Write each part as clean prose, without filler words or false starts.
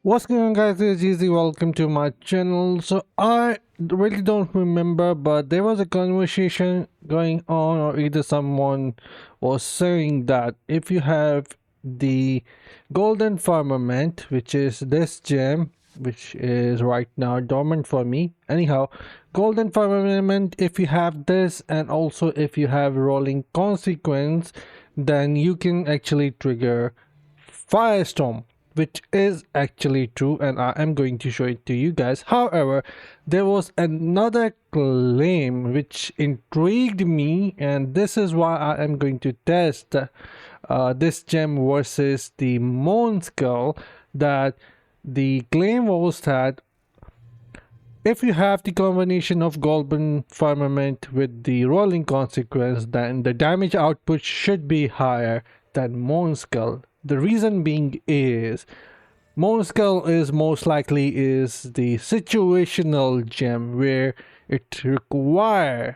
What's going on, guys? It's Easy. Welcome to my channel. So I really don't remember, but there was a conversation going on, or either someone was saying that if you have the golden firmament, which is this gem, which is right now dormant for me. Anyhow, golden firmament, if you have this, and also if you have rolling consequence, then you can actually trigger firestorm, which is actually true, and I am going to show it to you guys. However, there was another claim which intrigued me, and this is why I am going to test this gem versus the Mourneskull. That the claim was that if you have the combination of golden firmament with the rolling consequence, then the damage output should be higher than Mourneskull. The reason being is Mourneskull is most likely is the situational gem where it requires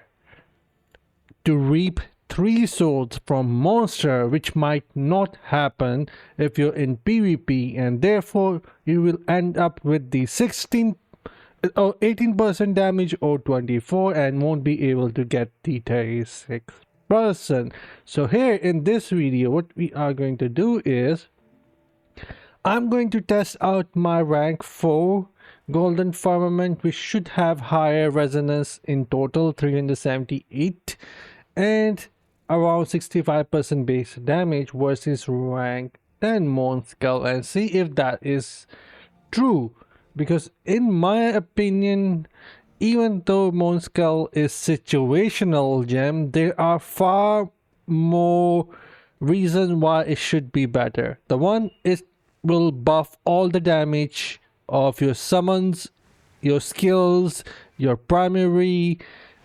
to reap 3 souls from monster, which might not happen if you're in PvP, and therefore you will end up with the 16 or 18% damage or 24 and won't be able to get the 36%. So here in this video, what we are going to do is I'm going to test out my rank 4 golden firmament, which should have higher resonance, in total 378 and around 65% base damage, versus rank 10 Mourneskull, and see if that is true. Because in my opinion, even though Mourneskull is situational gem, there are far more reasons why it should be better. The one is will buff all the damage of your summons, your skills, your primary,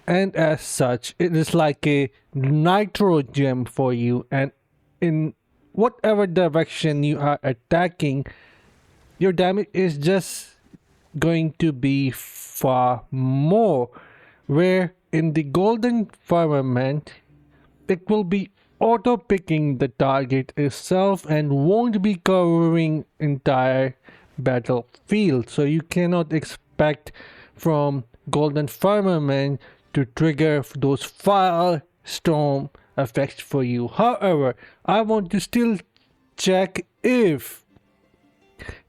and as such it is like a nitro gem for you, and in whatever direction you are attacking, your damage is just going to be far more, where in the golden firmament it will be auto picking the target itself and won't be covering entire battlefield. So you cannot expect from golden firmament to trigger those firestorm effects for you. However, I want to still check if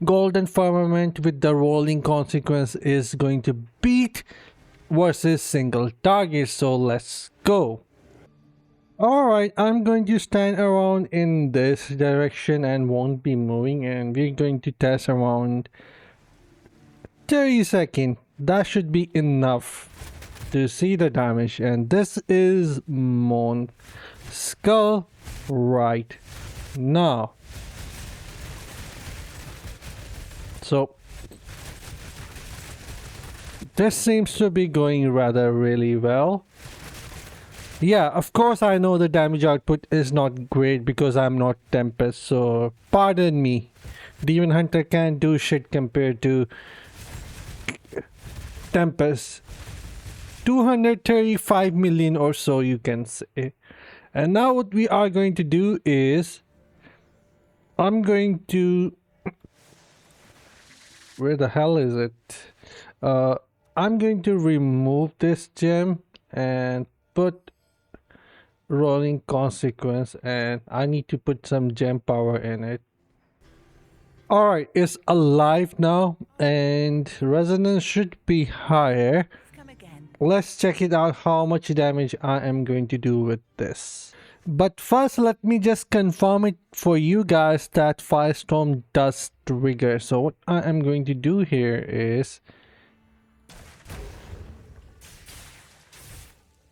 golden firmament with the rolling consequence is going to beat versus single target. So let's go. Alright, I'm going to stand around in this direction and won't be moving, and we're going to test around 30 seconds. That should be enough to see the damage, and this is Mourneskull right now. So this seems to be going rather really well. Yeah, of course I know the damage output is not great because I'm not Tempest, so pardon me. Demon Hunter can't do shit compared to Tempest. 235 million or so, you can say. And now what we are going to do is I'm going to... Where the hell is it? I'm going to remove this gem and put rolling consequence, and I need to put some gem power in it. Alright, it's alive now and resonance should be higher. Let's check it out how much damage I am going to do with this. But first, let me just confirm it for you guys that firestorm does trigger. So what I am going to do here is...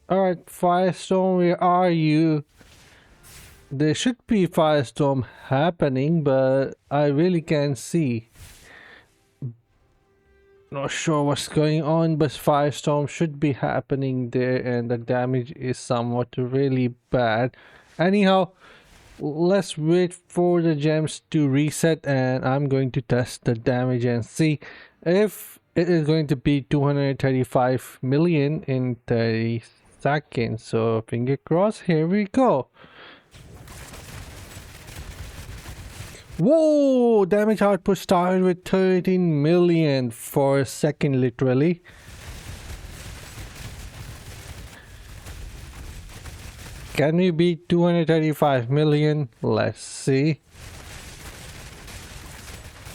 Alright, firestorm, where are you? There should be firestorm happening, but I really can't see. Not sure what's going on, but firestorm should be happening there, and the damage is somewhat really bad. Anyhow, let's wait for the gems to reset, and I'm going to test the damage and see if it is going to be 235 million in 30 seconds. So finger crossed, here we go. Whoa! Damage output started with 13 million for a second, literally. Can we beat 235 million? Let's see.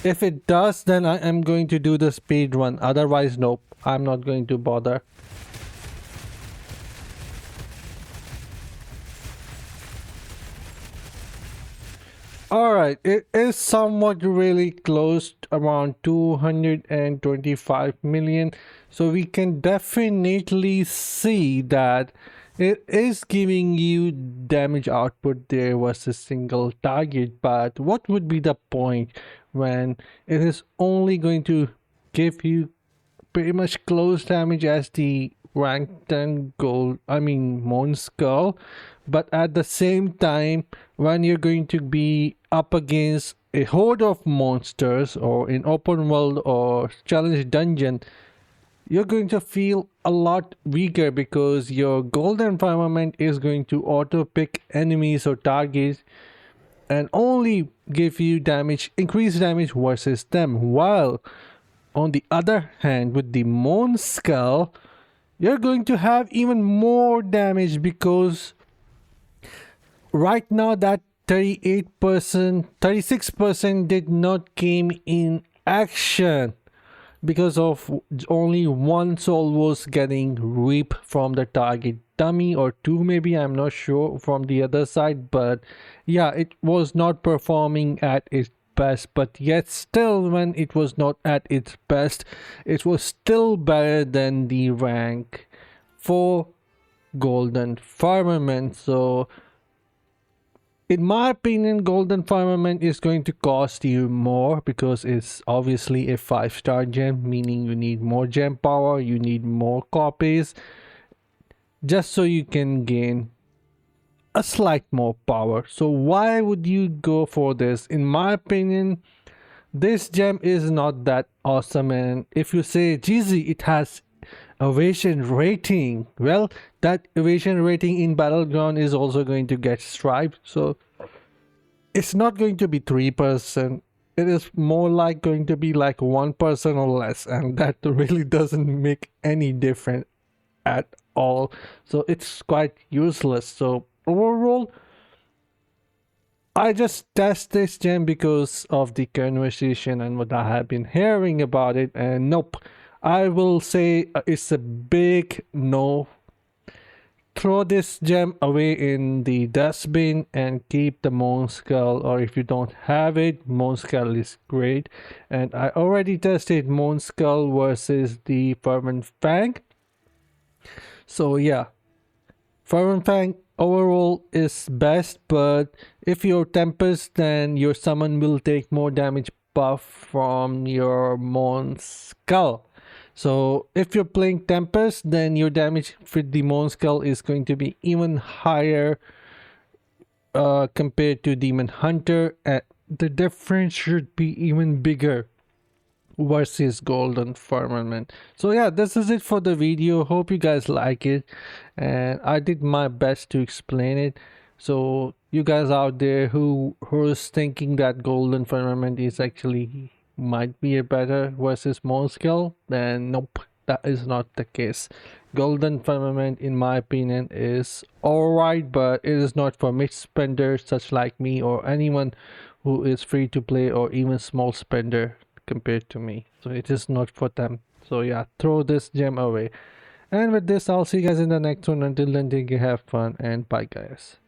If it does, then I am going to do the speed run. Otherwise, nope. I'm not going to bother. Alright, it is somewhat really close, around 225 million. So we can definitely see that it is giving you damage output there versus single target. But what would be the point when it is only going to give you pretty much close damage as the rank 10 gold, Mourneskull, but at the same time, when you're going to be up against a horde of monsters or in open world or challenge dungeon, you're going to feel a lot weaker because your golden firmament is going to auto pick enemies or targets and only give you damage, increased damage versus them, while on the other hand, with the Mourneskull, you're going to have even more damage because right now that 38%, 36% did not came in action because of only one soul was getting reap from the target dummy, or two maybe, I'm not sure, from the other side. But yeah, it was not performing at its best, but yet still, when it was not at its best, it was still better than the rank 4 golden firmament. So in my opinion, golden firmament is going to cost you more because it's obviously a 5-star gem, meaning you need more gem power, you need more copies just so you can gain a slight more power. So why would you go for this? In my opinion, this gem is not that awesome. And if you say, GZ, it has evasion rating, well, that evasion rating in battleground is also going to get striped, so it's not going to be 3%. It is more like going to be like 1% or less, and that really doesn't make any difference at all. So it's quite useless. So overall, I just test this gem because of the conversation and what I have been hearing about it, and nope, I will say it's a big no. Throw this gem away in the dustbin and keep the Mourneskull, or if you don't have it, Mourneskull is great. And I already tested Mourneskull versus the Fervent Fang. So yeah, Fervent Fang overall is best, but if you're Tempest, then your summon will take more damage buff from your Mourneskull. So if you're playing Tempest, then your damage with the Mourneskull is going to be even higher compared to Demon Hunter. The difference should be even bigger versus Golden Firmament. So yeah, this is it for the video. Hope you guys like it, and I did my best to explain it. So you guys out there who's thinking that Golden Firmament is actually might be a better versus Mourneskull, then nope, that is not the case. Golden Firmament, in my opinion, is alright, but it is not for mid spenders such like me or anyone who is free to play or even small spender compared to me. So it is not for them. So yeah, throw this gem away. And with this, I'll see you guys in the next one. Until then, take care, have fun, and bye guys.